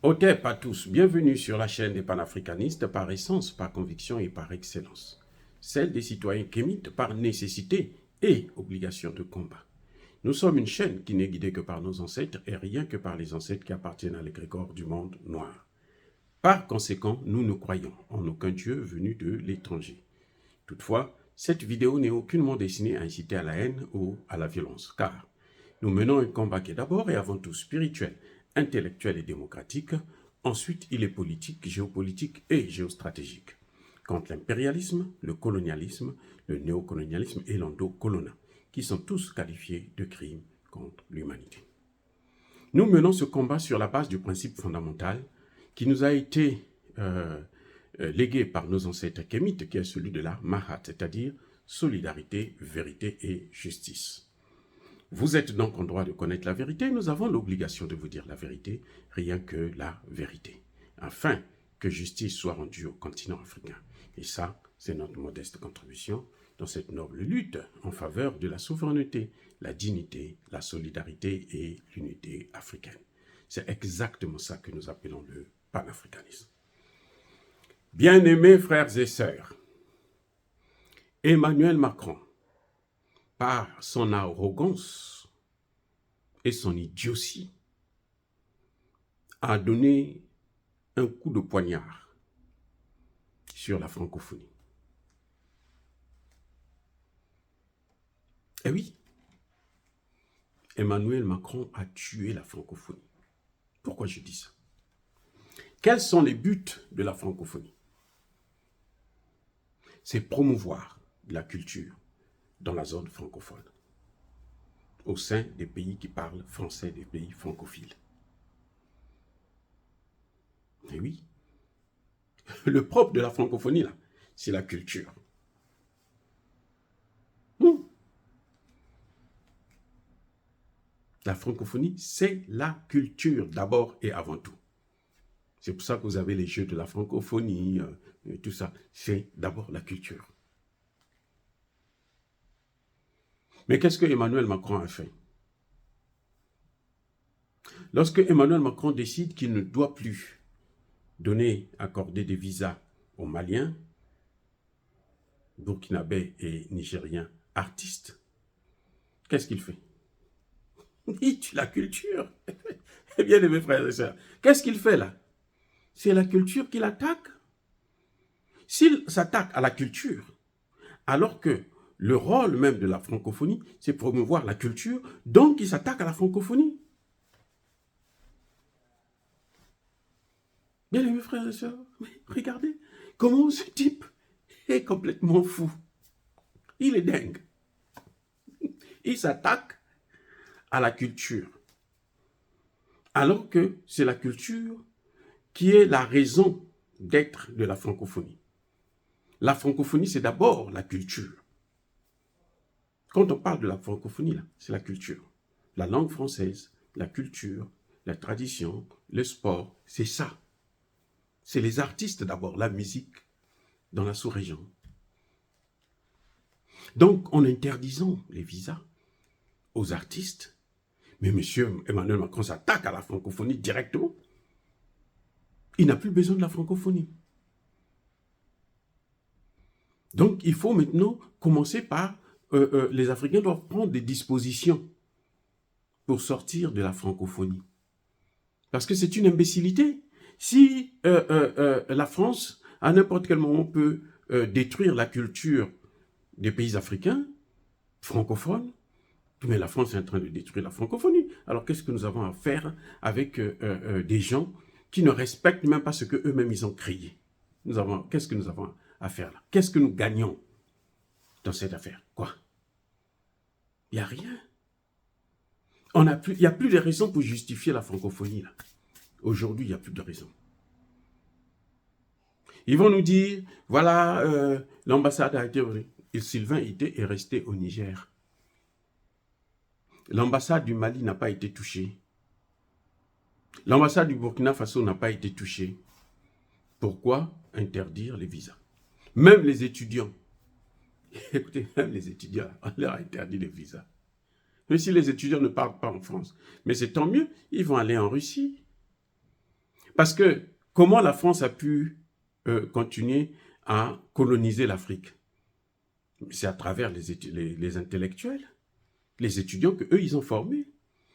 Otep à tous, bienvenue sur la chaîne des panafricanistes par essence, par conviction et par excellence. Celle des citoyens kémites par nécessité et obligation de combat. Nous sommes une chaîne qui n'est guidée que par nos ancêtres et rien que par les ancêtres qui appartiennent à l'égrégore du monde noir. Par conséquent, nous ne croyons en aucun Dieu venu de l'étranger. Toutefois, cette vidéo n'est aucunement destinée à inciter à la haine ou à la violence, car nous menons un combat qui est d'abord et avant tout spirituel, intellectuel et démocratique. Ensuite, il est politique, géopolitique et géostratégique. Contre l'impérialisme, le colonialisme, le néocolonialisme et l'endocolonat, qui sont tous qualifiés de crimes contre l'humanité. Nous menons ce combat sur la base du principe fondamental qui nous a été légué par nos ancêtres kémites, qui est celui de la Mahat, c'est-à-dire solidarité, vérité et justice. Vous êtes donc en droit de connaître la vérité, nous avons l'obligation de vous dire la vérité, rien que la vérité, afin que justice soit rendue au continent africain. Et ça, c'est notre modeste contribution dans cette noble lutte en faveur de la souveraineté, la dignité, la solidarité et l'unité africaine. C'est exactement ça que nous appelons le panafricanisme. Bien-aimés frères et sœurs, Emmanuel Macron, par son arrogance et son idiotie, a donné un coup de poignard sur la francophonie. Eh oui, Emmanuel Macron a tué la francophonie. Pourquoi je dis ça? Quels sont les buts de la francophonie? C'est promouvoir la culture dans la zone francophone, au sein des pays qui parlent français, des pays francophiles. Et oui, le propre de la francophonie, là, c'est la culture. La francophonie, c'est la culture d'abord et avant tout. C'est pour ça que vous avez les jeux de la francophonie, et tout ça. C'est d'abord la culture. Mais qu'est-ce que Emmanuel Macron a fait? Lorsque Emmanuel Macron décide qu'il ne doit plus accorder des visas aux Maliens, Burkinabés et Nigériens artistes, qu'est-ce qu'il fait? Il tue la culture. Bien aimés frères et sœurs, qu'est-ce qu'il fait là? C'est la culture qu'il attaque. S'il s'attaque à la culture, alors que le rôle même de la francophonie, c'est promouvoir la culture, donc il s'attaque à la francophonie. Bien aimés frères et sœurs, regardez comment ce type est complètement fou. Il est dingue. Il s'attaque à la culture, alors que c'est la culture qui est la raison d'être de la francophonie. La francophonie, c'est d'abord la culture. Quand on parle de la francophonie, c'est la culture. La langue française, la culture, la tradition, le sport, c'est ça. C'est les artistes d'abord, la musique dans la sous-région. Donc, en interdisant les visas aux artistes, mais M. Emmanuel Macron s'attaque à la francophonie directement. Il n'a plus besoin de la francophonie. Donc, il faut maintenant commencer par... les Africains doivent prendre des dispositions pour sortir de la francophonie. Parce que c'est une imbécilité. Si la France, à n'importe quel moment, peut détruire la culture des pays africains, francophones, mais la France est en train de détruire la francophonie. Alors, qu'est-ce que nous avons à faire avec des gens qui ne respectent même pas ce qu'eux-mêmes ils ont créé? Qu'est-ce que nous avons à faire là? Qu'est-ce que nous gagnons dans cette affaire? Quoi? Il n'y a rien. Il n'y a plus de raison pour justifier la francophonie là. Aujourd'hui, il n'y a plus de raison. Ils vont nous dire, voilà, l'ambassade a été... Sylvain Ité est resté au Niger. L'ambassade du Mali n'a pas été touchée. L'ambassade du Burkina Faso n'a pas été touchée. Pourquoi interdire les visas? Même les étudiants. Écoutez, même les étudiants, on leur a interdit les visas. Mais si les étudiants ne parlent pas en France, mais c'est tant mieux, ils vont aller en Russie. Parce que comment la France a pu continuer à coloniser l'Afrique? C'est à travers les intellectuels, les étudiants qu'eux, ils ont formés.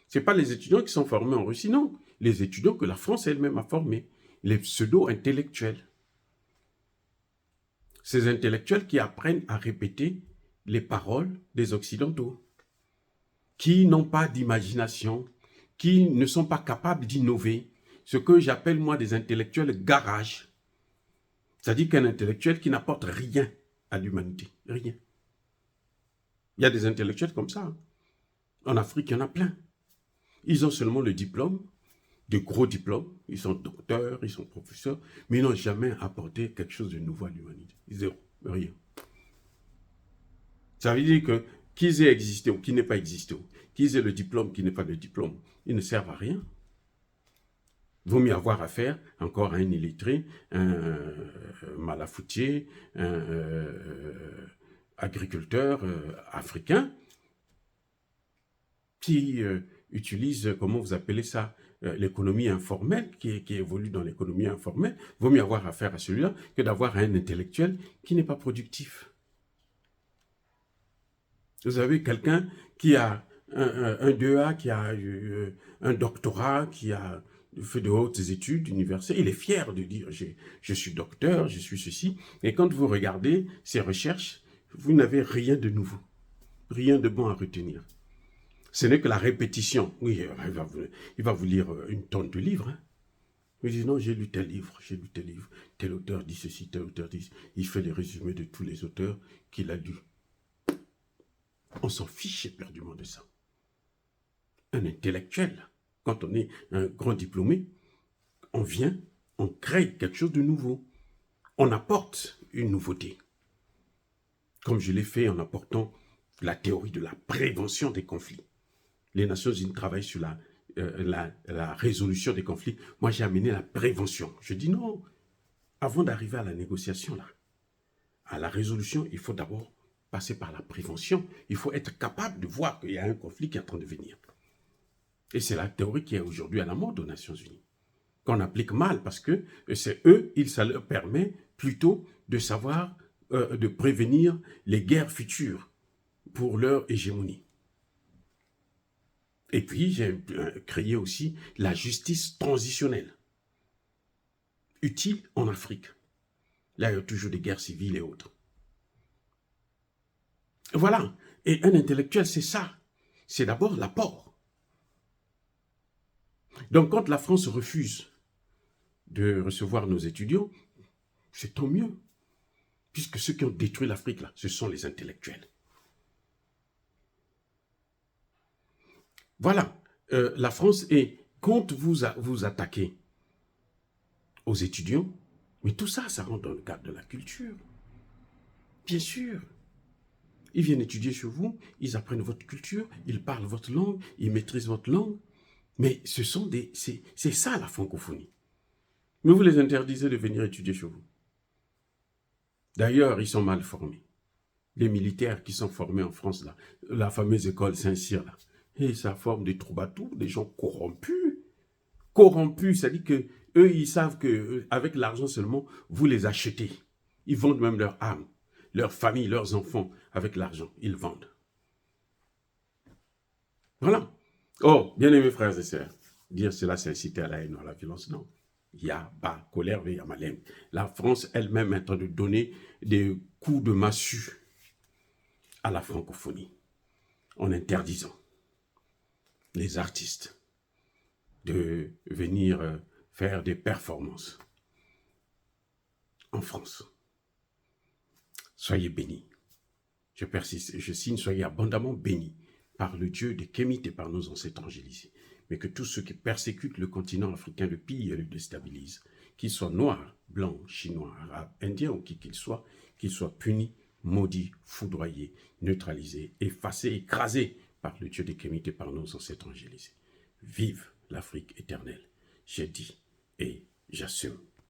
Ce n'est pas les étudiants qui sont formés en Russie, non. Les étudiants que la France elle-même a formés, les pseudo-intellectuels. Ces intellectuels qui apprennent à répéter les paroles des Occidentaux, qui n'ont pas d'imagination, qui ne sont pas capables d'innover, ce que j'appelle moi des intellectuels garage. C'est-à-dire qu'un intellectuel qui n'apporte rien à l'humanité, rien. Il y a des intellectuels comme ça. En Afrique, il y en a plein. Ils ont seulement le diplôme, de gros diplômes, ils sont docteurs, ils sont professeurs, mais ils n'ont jamais apporté quelque chose de nouveau à l'humanité. Zéro, rien. Ça veut dire que qu'ils aient existé ou qu'ils n'aient pas existé, qu'ils aient le diplôme, qu'ils n'aient pas le diplôme, ils ne servent à rien. Il vaut mieux avoir affaire encore à un illettré, un malafoutier, un agriculteur africain qui utilise, comment vous appelez ça, l'économie informelle, qui évolue dans l'économie informelle. Il vaut mieux avoir affaire à celui-là que d'avoir un intellectuel qui n'est pas productif. Vous avez quelqu'un qui a un 2A, qui a un doctorat, qui a fait de hautes études universitaires. Il est fier de dire je suis docteur, je suis ceci. Et quand vous regardez ses recherches, vous n'avez rien de nouveau, rien de bon à retenir. Ce n'est que la répétition. Oui, il va vous lire une tonne de livres. Hein. Il dit non, j'ai lu tel livre, tel auteur dit ceci, tel auteur dit. Il fait les résumés de tous les auteurs qu'il a lus. On s'en fiche éperdument de ça. Un intellectuel, quand on est un grand diplômé, on vient, on crée quelque chose de nouveau. On apporte une nouveauté. Comme je l'ai fait en apportant la théorie de la prévention des conflits. Les Nations Unies travaillent sur la résolution des conflits. Moi, j'ai amené la prévention. Je dis non, avant d'arriver à la négociation, là, à la résolution, il faut d'abord passer par la prévention. Il faut être capable de voir qu'il y a un conflit qui est en train de venir. Et c'est la théorie qui est aujourd'hui à la mode aux Nations Unies, qu'on applique mal parce que c'est eux, ça leur permet plutôt de savoir, de prévenir les guerres futures pour leur hégémonie. Et puis, j'ai créé aussi la justice transitionnelle, utile en Afrique. Là, il y a toujours des guerres civiles et autres. Voilà. Et un intellectuel, c'est ça. C'est d'abord l'apport. Donc, quand la France refuse de recevoir nos étudiants, c'est tant mieux. Puisque ceux qui ont détruit l'Afrique, là, ce sont les intellectuels. Voilà. La France est, quand vous attaquez aux étudiants, mais tout ça, ça rentre dans le cadre de la culture. Bien sûr. Ils viennent étudier chez vous, ils apprennent votre culture, ils parlent votre langue, ils maîtrisent votre langue. Mais c'est ça la francophonie. Mais vous les interdisez de venir étudier chez vous. D'ailleurs, ils sont mal formés. Les militaires qui sont formés en France, là, la fameuse école Saint-Cyr, là, et ça forme des troubadours, des gens corrompus. Corrompus, c'est-à-dire que eux, ils savent qu'avec l'argent seulement, vous les achetez. Ils vendent même leur âme, leur famille, leurs enfants, avec l'argent. Ils vendent. Voilà. Oh, bien-aimés frères et sœurs, dire cela, c'est inciter à la haine ou à la violence, non. Il y a bas, colère, il y a malin. La France elle-même est en train de donner des coups de massue à la francophonie, en interdisant les artistes de venir faire des performances en France. Soyez bénis. Je persiste, je signe, soyez abondamment bénis par le Dieu des Kémites et par nos ancêtres angélisés. Mais que tous ceux qui persécutent le continent africain le pillent et le déstabilisent, qu'ils soient noirs, blancs, chinois, arabes, indiens ou qui qu'ils soient punis, maudits, foudroyés, neutralisés, effacés, écrasés par le Dieu des Kémites et par nos ancêtres angélisés. Vive l'Afrique éternelle. J'ai dit et j'assume.